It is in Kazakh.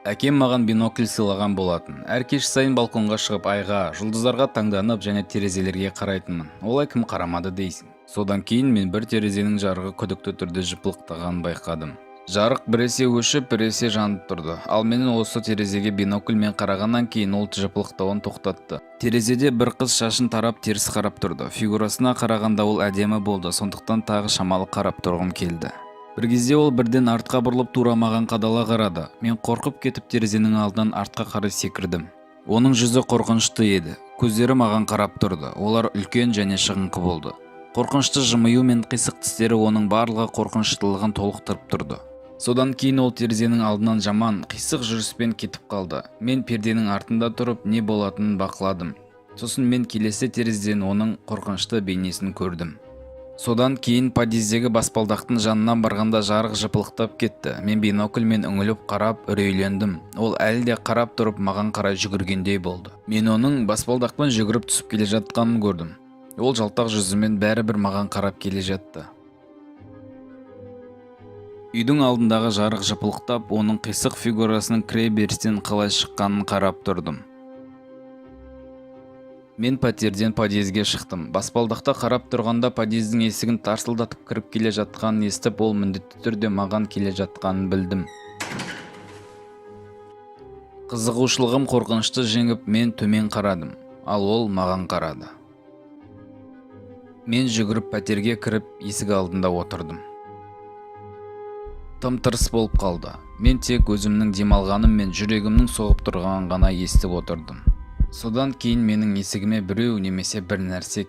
Әкем маған бинокль сыйлаған болатын. Әр кеш сайын балконға шығып айға, жұлдыздарға таңданып және терезелерге қарайтынмын. Олай кім қарамады дейсің? Содан кейін мен бір терезенің жарығы күдікті түрде жыпылықтағанын байқадым. Жарық біресе өшіп, біресе жанып тұрды. Ал менің осы терезеге бинокльмен қарағаннан кейін ол жыпылықтауын тоқтатты. Терезеде бір қыз шашын тарап теріс қарап тұрды. Фигурасына қарағанда ол әдемі болды, сондықтан тағы шамалы қарап тұрғым келді. Бір кезде ол бірден артқа бұрылып тура маған қадала қарады. Мен қорқып кетіп терезенің алдынан артқа қарай секірдім. Оның жүзі қорқынышты еді. Көздері маған қарап тұрды. Олар үлкен және шығыңқы болды. Қорқынышты жымию мен қисық тістері оның барлығы қорқыныштылығын толықтырып тұрды. Содан кейін ол терезенің алдынан жаман, қисық жүріспен кетіп қалды. Мен перденің артында тұрып, не болатынын бақыладым. Сосын мен келесі терезеден оның қорқынышты бейнесін көрдім. Содан кейін подъездегі баспалдақтың жанынан барғанда жарық жыпылықтап кетті. Мен бинокльмен үңіліп қарап, үрейлендім. Ол әлі де қарап тұрып маған қарай жүгіргендей болды. Мен оның баспалдақпен жүгіріп түсіп келе жатқанын көрдім. Ол жалтақ жүзімен бәрібір маған қарап келе жатты. Үйдің алдындағы жарық жыпылықтап, оның қисық фигурасының кіре берістен қалай шыққанын қарап тұрдым. Мен пәтерден подъезге шықтым. Баспалдақта қарап тұрғанда подъездің есігін тарсылдатып кіріп келе жатқанын естіп, ол міндетті түрде маған келе жатқанын білдім. Қызығушылығым қорқынышты жеңіп, мен төмен қарадым, ал ол маған қарады. Мен жүгіріп пәтерге кіріп, есік алдында отырдым. Тым-тырыс болып қалды. Мен тек өзімнің демалғаным мен жүрегімнің соғып тұрғанын ғана естіп отырдым. Содан кейін менің есігіме біреу немесе бір нәрсе келді.